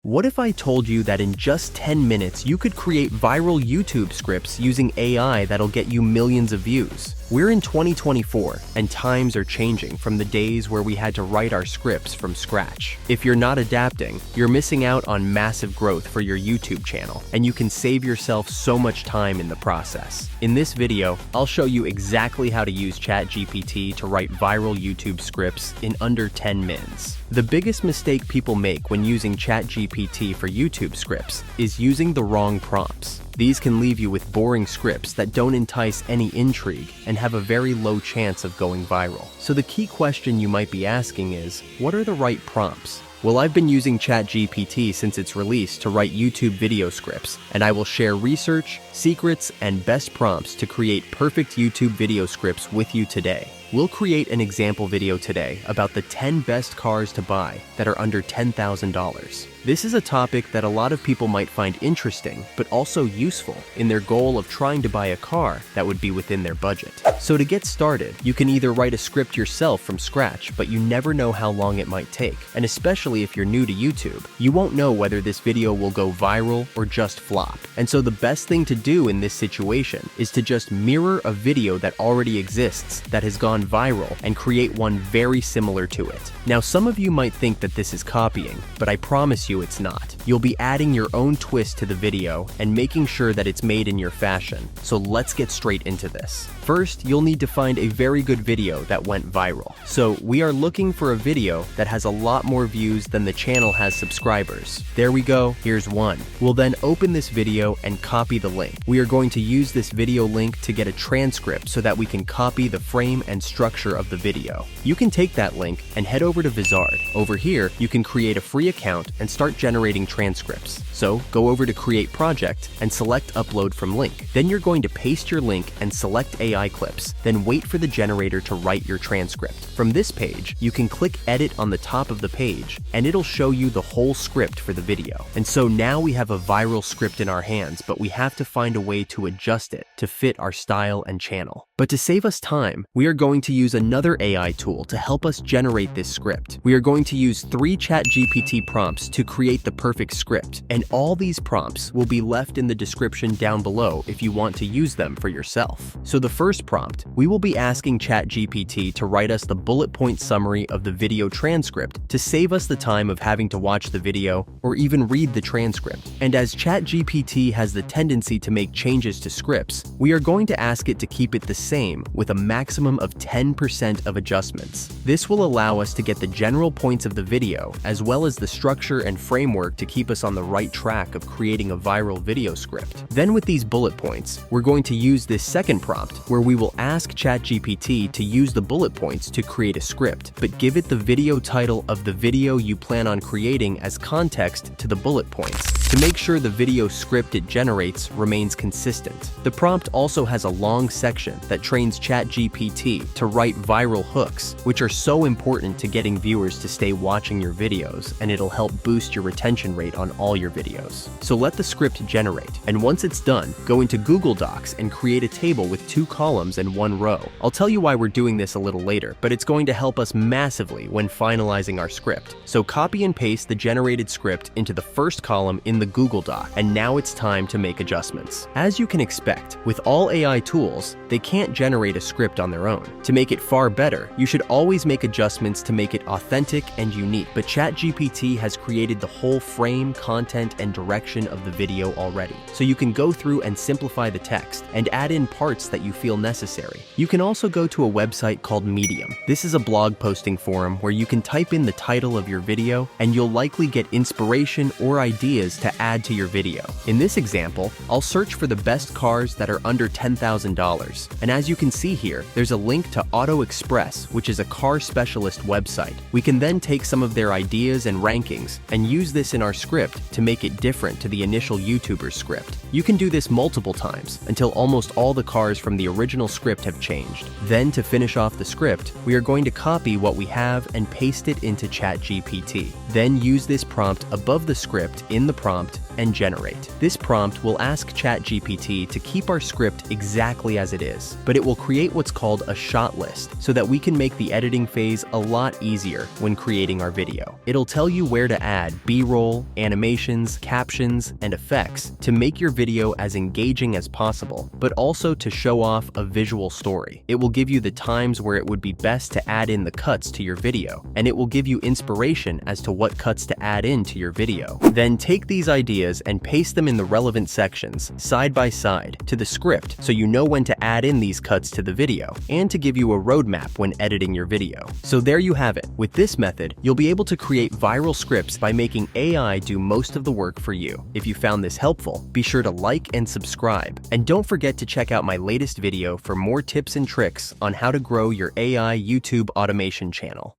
What if I told you that in just 10 minutes you could create viral YouTube scripts using AI that'll get you millions of views? We're in 2024, and times are changing from the days where we had to write our scripts from scratch. If you're not adapting, you're missing out on massive growth for your YouTube channel, and you can save yourself so much time in the process. In this video, I'll show you exactly how to use ChatGPT to write viral YouTube scripts in under 10 minutes. The biggest mistake people make when using ChatGPT for YouTube scripts is using the wrong prompts. These can leave you with boring scripts that don't entice any intrigue and have a very low chance of going viral. So the key question you might be asking is, what are the right prompts? Well, I've been using ChatGPT since its release to write YouTube video scripts, and I will share research, secrets, and best prompts to create perfect YouTube video scripts with you today. We'll create an example video today about the 10 best cars to buy that are under $10,000. This is a topic that a lot of people might find interesting, but also useful in their goal of trying to buy a car that would be within their budget. So to get started, you can either write a script yourself from scratch, but you never know how long it might take. And especially if you're new to YouTube, you won't know whether this video will go viral or just flop. And so the best thing to do in this situation is to just mirror a video that already exists that has gone viral and create one very similar to it. Now, some of you might think that this is copying, but I promise you it's not. You'll be adding your own twist to the video and making sure that it's made in your fashion. So let's get straight into this. First, you'll need to find a very good video that went viral. So we are looking for a video that has a lot more views than the channel has subscribers. There we go, here's one. We'll then open this video and copy the link. We are going to use this video link to get a transcript so that we can copy the frame and structure of the video. You can take that link and head over to Vizard. Over here, you can create a free account and start generating transcripts. So go over to Create Project and select Upload from Link. Then you're going to paste your link and select AI clips. Then wait for the generator to write your transcript. From this page, you can click Edit on the top of the page and it'll show you the whole script for the video. And so now we have a viral script in our hands, but we have to find a way to adjust it to fit our style and channel. But to save us time, we are going to use another AI tool to help us generate this script. We are going to use 3 ChatGPT prompts to create the perfect script, and all these prompts will be left in the description down below if you want to use them for yourself. So the first prompt, we will be asking ChatGPT to write us the bullet point summary of the video transcript to save us the time of having to watch the video or even read the transcript. And as ChatGPT has the tendency to make changes to scripts, we are going to ask it to keep it the same with a maximum of 10% of adjustments. This will allow us to get the general points of the video as well as the structure and framework to keep us on the right track of creating a viral video script. Then with these bullet points, we're going to use this second prompt where we will ask ChatGPT to use the bullet points to create a script, but give it the video title of the video you plan on creating as context to the bullet points to make sure the video script it generates remains consistent. The prompt also has a long section that trains ChatGPT to write viral hooks, which are so important to getting viewers to stay watching your videos, and it'll help boost your retention rate on all your videos. So let the script generate, and once it's done, go into Google Docs and create a table with 2 columns and 1 row. I'll tell you why we're doing this a little later, but it's going to help us massively when finalizing our script. So copy and paste the generated script into the first column in the Google Doc, and now it's time to make adjustments. As you can expect, with all AI tools, they can't generate a script on their own. To make it far better, you should always make adjustments to make it authentic and unique, but ChatGPT has created the whole frame, content, and direction of the video already. So you can go through and simplify the text and add in parts that you feel necessary. You can also go to a website called Medium. This is a blog posting forum where you can type in the title of your video and you'll likely get inspiration or ideas to add to your video. In this example, I'll search for the best cars that are under $10,000. And as you can see here, there's a link to Auto Express, which is a car specialist website. We can then take some of their ideas and rankings and use this in our script to make it different to the initial YouTuber's script. You can do this multiple times until almost all the cars from the original script have changed. Then to finish off the script, we are going to copy what we have and paste it into ChatGPT. Then use this prompt above the script in the prompt and generate. This prompt will ask ChatGPT to keep our script exactly as it is, but it will create what's called a shot list so that we can make the editing phase a lot easier when creating our video. It'll tell you where to add B-roll, animations, captions, and effects to make your video as engaging as possible, but also to show off a visual story. It will give you the times where it would be best to add in the cuts to your video, and it will give you inspiration as to what cuts to add into your video. Then take these ideas and paste them in the relevant sections, side by side, to the script so you know when to add in these cuts to the video, and to give you a roadmap when editing your video. So there you have it. With this method, you'll be able to create viral scripts by making AI do most of the work for you. If you found this helpful, be sure to like and subscribe. And don't forget to check out my latest video for more tips and tricks on how to grow your AI YouTube automation channel.